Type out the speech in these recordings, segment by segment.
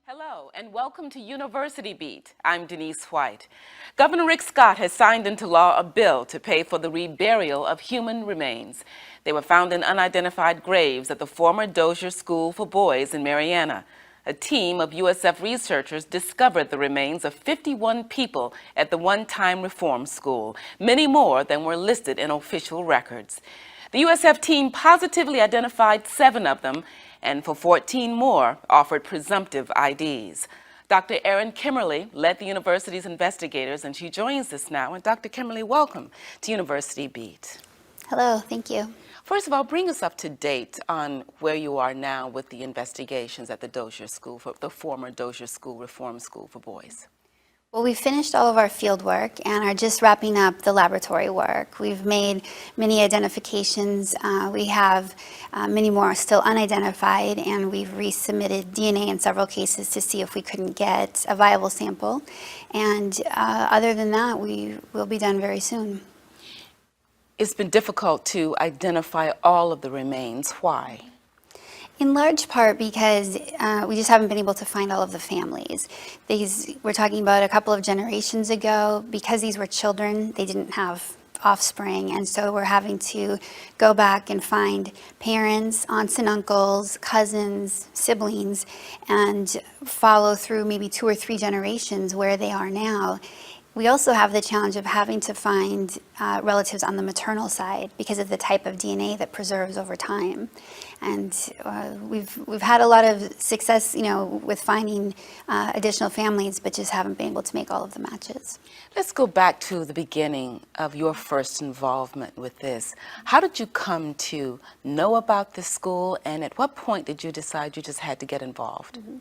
Hello, and welcome to University Beat. I'm Denise White. Governor Rick Scott has signed into law a bill to pay for the reburial of human remains. They were found in unidentified graves at the former Dozier School for Boys in Marianna. A team of USF researchers discovered the remains of 51 people at the one-time reform school, many more than were listed in official records. The USF team positively identified 7 of them, and for 14 more offered presumptive IDs. Dr. Erin Kimmerly led the university's investigators, and she joins us now. And Dr. Kimmerly, welcome to University Beat. Hello, thank you. First of all, bring us up to date on where you are now with the investigations at the Dozier School, the former Dozier School Reform School for Boys. Well, we finished all of our field work and are just wrapping up the laboratory work. We've made many identifications. We have many more still unidentified, and we've resubmitted DNA in several cases to see if we couldn't get a viable sample. And other than that, we will be done very soon. It's been difficult to identify all of the remains. Why? In large part because we just haven't been able to find all of the families. We're talking about a couple of generations ago. Because these were children, they didn't have offspring, and so we're having to go back and find parents, aunts and uncles, cousins, siblings, and follow through maybe 2 or 3 generations where they are now. We also have the challenge of having to find relatives on the maternal side because of the type of DNA that preserves over time. And we've had a lot of success, with finding additional families, but just haven't been able to make all of the matches. Let's go back to the beginning of your first involvement with this. How did you come to know about this school, and at what point did you decide you just had to get involved? Mm-hmm.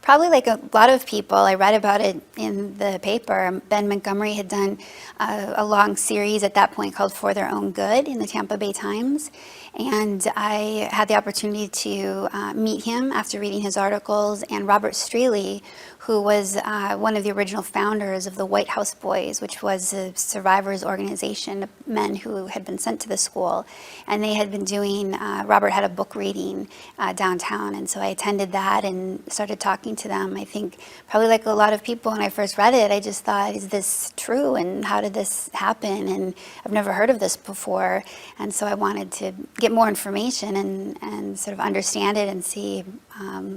Probably like a lot of people, I read about it in the paper. Ben Montgomery had done a long series at that point called For Their Own Good in the Tampa Bay Times. And I had the opportunity to meet him after reading his articles, and Robert Straley, who was one of the original founders of the White House Boys, which was a survivors organization of men who had been sent to the school. And they had been doing, Robert had a book reading downtown, and so I attended that and started talking to them. I think probably like a lot of people when I first read it, I just thought, is this true, and how did this happen? And I've never heard of this before, and so I wanted to get more information and sort of understand it and see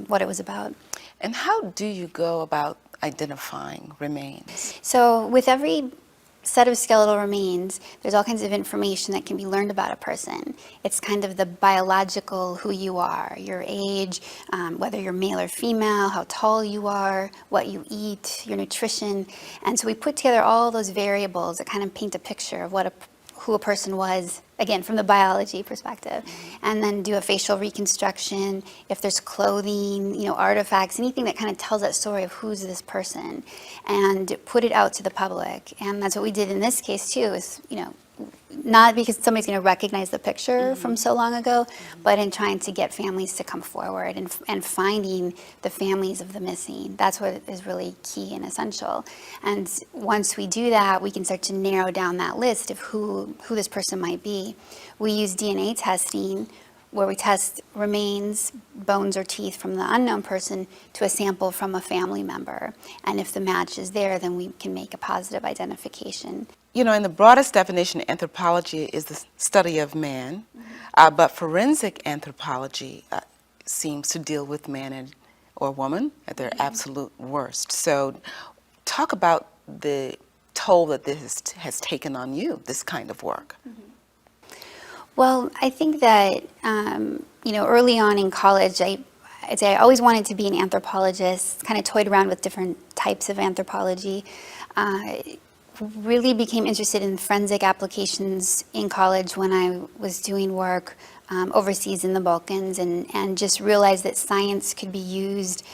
what it was about. And how do you go about identifying remains? So with every set of skeletal remains, there's all kinds of information that can be learned about a person. It's kind of the biological who you are, your age, whether you're male or female, how tall you are, what you eat, your nutrition. And so we put together all those variables that kind of paint a picture of who a person was, again, from the biology perspective, and then do a facial reconstruction, if there's clothing, artifacts, anything that kind of tells that story of who's this person, and put it out to the public. And that's what we did in this case too, is, not because somebody's going to recognize the picture from so long ago, but in trying to get families to come forward and finding the families of the missing. That's what is really key and essential. And once we do that, we can start to narrow down that list of who this person might be. We use DNA testing, where we test remains, bones or teeth from the unknown person to a sample from a family member. And if the match is there, then we can make a positive identification. In the broadest definition, anthropology is the study of man, but forensic anthropology seems to deal with man or woman at their absolute worst. So talk about the toll that this has taken on you, this kind of work. Well, I think that, early on in college, I'd say I always wanted to be an anthropologist, kind of toyed around with different types of anthropology. Really became interested in forensic applications in college when I was doing work overseas in the Balkans, and just realized that science could be used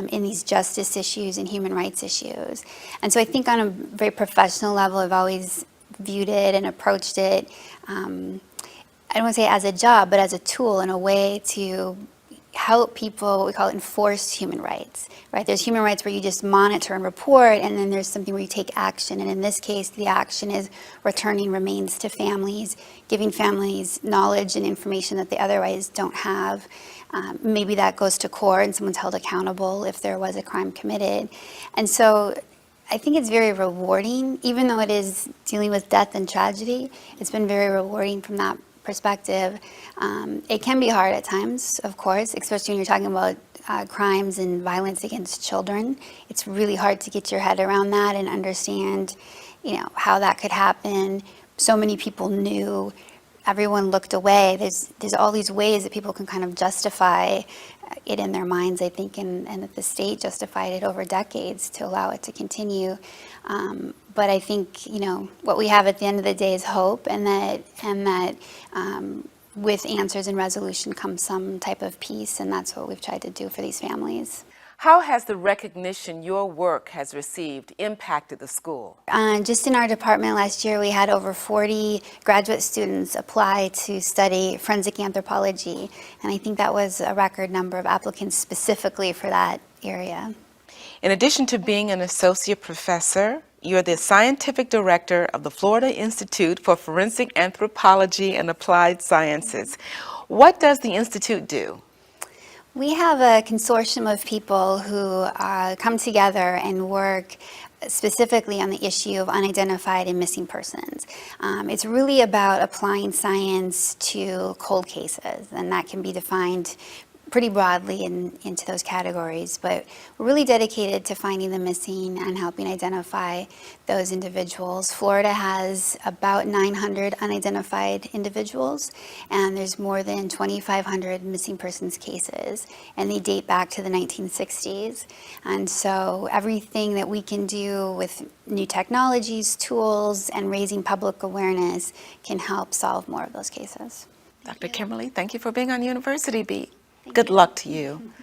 in these justice issues and human rights issues. And so I think on a very professional level, I've always viewed it and approached it, I don't want to say as a job, but as a tool and a way to help people, what we call enforced human rights, right? There's human rights where you just monitor and report, and then there's something where you take action. And in this case, the action is returning remains to families, giving families knowledge and information that they otherwise don't have. maybe that goes to court and someone's held accountable if there was a crime committed. And so I think it's very rewarding, even though it is dealing with death and tragedy, it's been very rewarding from that perspective. It can be hard at times, of course, especially when you're talking about crimes and violence against children. It's really hard to get your head around that and understand, how that could happen. So many people knew, everyone looked away. There's all these ways that people can kind of justify it in their minds, I think, and that the state justified it over decades to allow it to continue. But I think, what we have at the end of the day is hope, and that with answers and resolution comes some type of peace, and that's what we've tried to do for these families. How has the recognition your work has received impacted the school? Just in our department last year, we had over 40 graduate students apply to study forensic anthropology, and I think that was a record number of applicants specifically for that area. In addition to being an associate professor, you're the scientific director of the Florida Institute for Forensic Anthropology and Applied Sciences. What does the Institute do? We have a consortium of people who come together and work specifically on the issue of unidentified and missing persons. It's really about applying science to cold cases, and that can be defined pretty broadly into those categories, but we're really dedicated to finding the missing and helping identify those individuals. Florida has about 900 unidentified individuals, and there's more than 2,500 missing persons cases, and they date back to the 1960s. And so everything that we can do with new technologies, tools, and raising public awareness can help solve more of those cases. Dr. Kimberly, thank you for being on University Beat. Good luck to you.